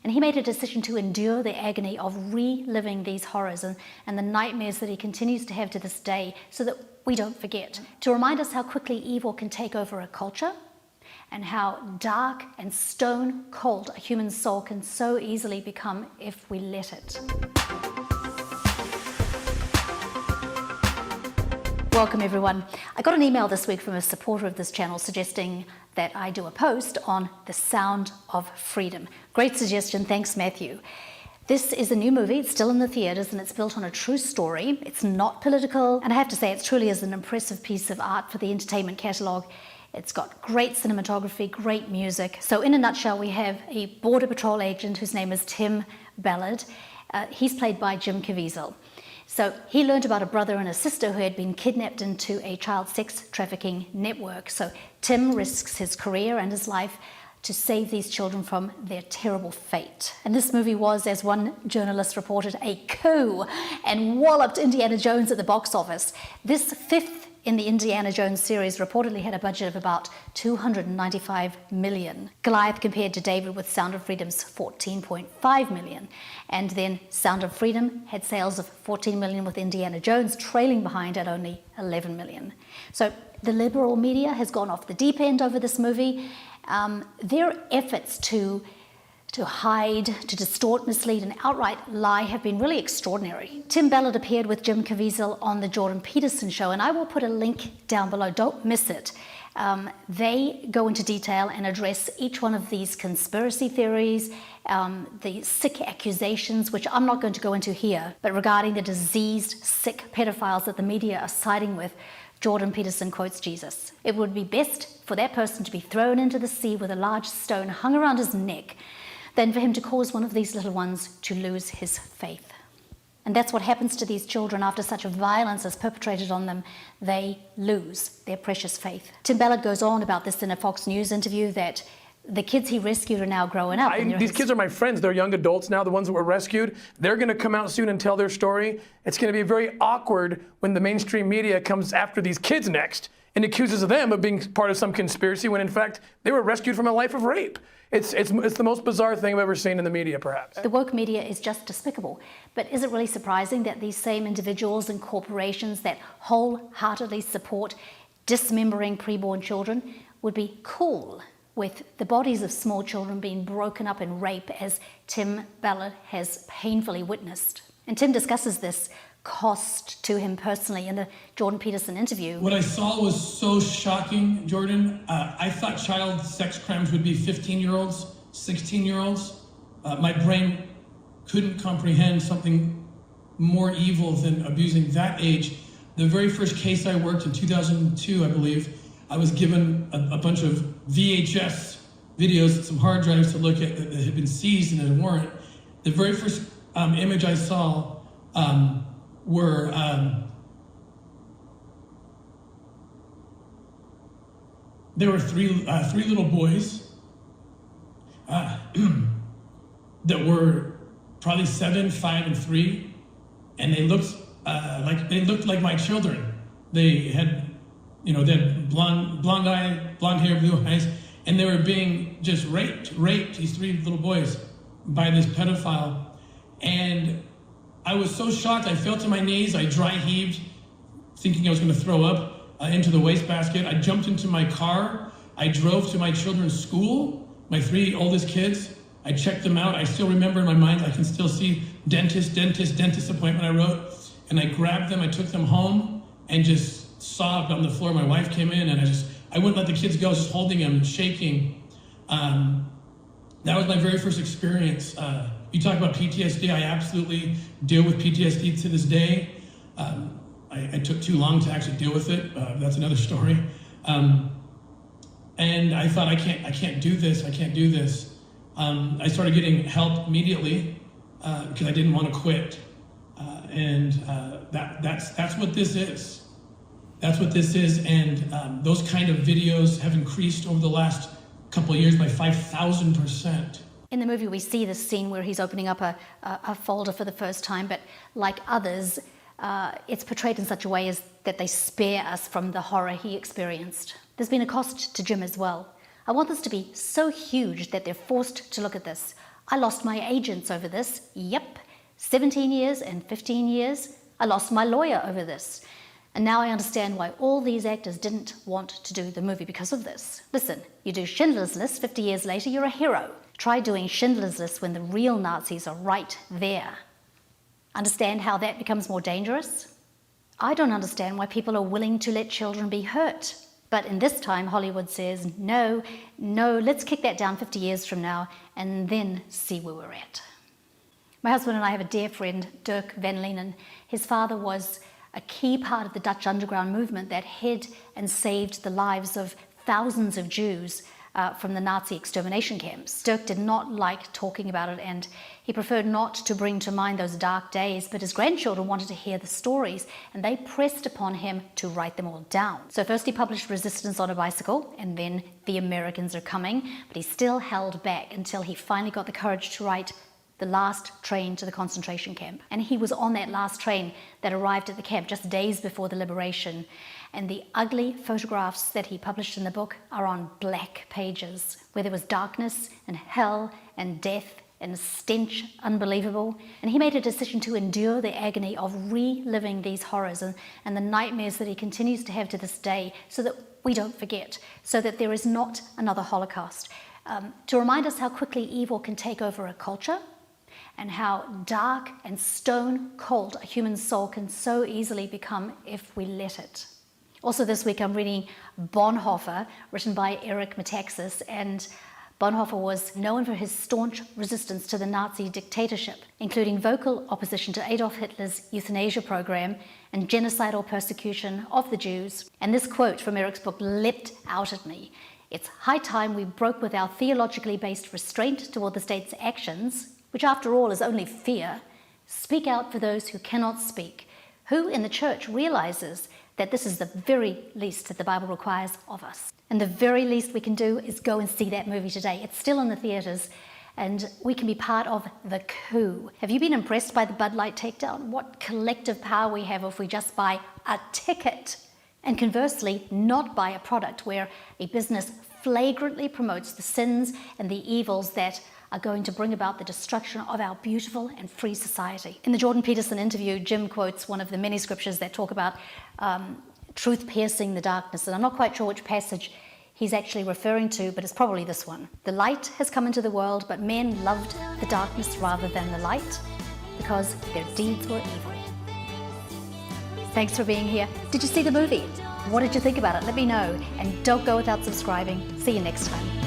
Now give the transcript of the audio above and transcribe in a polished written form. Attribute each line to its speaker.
Speaker 1: And he made a decision to endure the agony of reliving these horrors and the nightmares that he continues to have to this day so that we don't forget. To remind us how quickly evil can take over a culture and how dark and stone cold a human soul can so easily become if we let it. Welcome everyone. I got an email this week from a supporter of this channel suggesting that I do a post on the sound of freedom. Great suggestion, thanks Matthew. This is a new movie, it's still in the theaters and it's built on a true story. It's not political, and I have to say it truly is an impressive piece of art for the entertainment catalogue. It's got great cinematography, great music. So in a nutshell, we have a Border Patrol agent whose name is Tim Ballard. He's played by Jim Caviezel. So he learned about a brother and a sister who had been kidnapped into a child sex trafficking network. So Tim risks his career and his life to save these children from their terrible fate. And this movie was, as one journalist reported, a coup and walloped Indiana Jones at the box office. This fifth in the Indiana Jones series reportedly had a budget of about $295 million. Goliath compared to David with Sound of Freedom's $14.5 million. And then Sound of Freedom had sales of $14 million with Indiana Jones trailing behind at only $11 million. So the liberal media has gone off the deep end over this movie. Their efforts to hide, to distort, mislead, and outright lie have been really extraordinary. Tim Ballard appeared with Jim Caviezel on the Jordan Peterson show, and I will put a link down below, don't miss it. They go into detail and address each one of these conspiracy theories, the sick accusations, which I'm not going to go into here, but regarding the diseased, sick pedophiles that the media are siding with. Jordan Peterson quotes Jesus. It would be best for that person to be thrown into the sea with a large stone hung around his neck than for him to cause one of these little ones to lose his faith. And that's what happens to these children after such violence is perpetrated on them. They lose their precious faith. Tim Ballard goes on about this in a Fox News interview that the kids he rescued are now growing up.
Speaker 2: These kids are my friends. They're young adults now, the ones that were rescued. They're going to come out soon and tell their story. It's going to be very awkward when the mainstream media comes after these kids next and accuses them of being part of some conspiracy when in fact they were rescued from a life of rape. It's the most bizarre thing I've ever seen in the media, perhaps.
Speaker 1: The woke media is just despicable. But is it really surprising that these same individuals and corporations that wholeheartedly support dismembering preborn children would be cool with the bodies of small children being broken up in rape, as Tim Ballard has painfully witnessed? And Tim discusses this cost to him personally in the Jordan Peterson interview.
Speaker 3: What I saw was so shocking, Jordan. I thought child sex crimes would be 15-year-olds, 16-year-olds. My brain couldn't comprehend something more evil than abusing that age. The very first case I worked in 2002, I believe, I was given a bunch of VHS videos, some hard drives to look at that had been seized in a warrant. The very first image I saw were there were three little boys that were probably 7, 5, and 3, and they looked like my children. They had, they had blonde hair, blue eyes, and they were being just raped. These 3 little boys by this pedophile, and I was so shocked, I fell to my knees, I dry heaved, thinking I was gonna throw up into the wastebasket. I jumped into my car, I drove to my children's school, my 3 oldest kids. I checked them out. I still remember in my mind, I can still see dentist appointment I wrote. And I grabbed them, I took them home and just sobbed on the floor. My wife came in and I wouldn't let the kids go, I was just holding them, shaking. That was my very first experience. You talk about PTSD, I absolutely deal with PTSD to this day. I took too long to actually deal with it. That's another story. And I thought, I can't do this. I started getting help immediately because I didn't want to quit. That's what this is. That's what this is. And those kind of videos have increased over the last couple of years by 5,000%.
Speaker 1: In the movie, we see this scene where he's opening up a folder for the first time, but like others, it's portrayed in such a way as that they spare us from the horror he experienced. There's been a cost to Jim as well. I want this to be so huge that they're forced to look at this. I lost my agents over this. Yep, 17 years and 15 years. I lost my lawyer over this. And now I understand why all these actors didn't want to do the movie because of this. Listen, you do Schindler's List, 50 years later, you're a hero. Try doing Schindler's List when the real Nazis are right there. Understand how that becomes more dangerous? I don't understand why people are willing to let children be hurt. But in this time, Hollywood says, no, let's kick that down 50 years from now and then see where we're at. My husband and I have a dear friend, Dirk van Leenan. His father was a key part of the Dutch underground movement that hid and saved the lives of thousands of Jews from the Nazi extermination camps. Dirk did not like talking about it, and he preferred not to bring to mind those dark days, but his grandchildren wanted to hear the stories, and they pressed upon him to write them all down. So first he published Resistance on a Bicycle, and then The Americans Are Coming, but he still held back until he finally got the courage to write The Last Train to the Concentration Camp. And he was on that last train that arrived at the camp just days before the liberation. And the ugly photographs that he published in the book are on black pages, where there was darkness and hell and death and stench unbelievable. And he made a decision to endure the agony of reliving these horrors and the nightmares that he continues to have to this day, so that we don't forget, so that there is not another Holocaust. To remind us how quickly evil can take over a culture, and how dark and stone cold a human soul can so easily become if we let it. Also this week I'm reading Bonhoeffer, written by Metaxas, and Bonhoeffer was known for his staunch resistance to the Nazi dictatorship, including vocal opposition to Adolf Hitler's euthanasia program and genocidal persecution of the Jews. And this quote from Eric's book leapt out at me. "It's high time we broke with our theologically based restraint toward the state's actions, which after all is only fear. Speak out for those who cannot speak. Who in the church realizes that this is the very least that the Bible requires of us? And the very least we can do is go and see that movie today. It's still in the theaters, and we can be part of the coup. Have you been impressed by the Bud Light takedown? What collective power we have if we just buy a ticket, and conversely, not buy a product where a business flagrantly promotes the sins and the evils that are going to bring about the destruction of our beautiful and free society." In the Jordan Peterson interview, Jim quotes one of the many scriptures that talk about truth piercing the darkness, and I'm not quite sure which passage he's actually referring to, but it's probably this one. "The light has come into the world, but men loved the darkness rather than the light, because their deeds were evil." Thanks for being here. Did you see the movie? What did you think about it? Let me know, and don't go without subscribing. See you next time.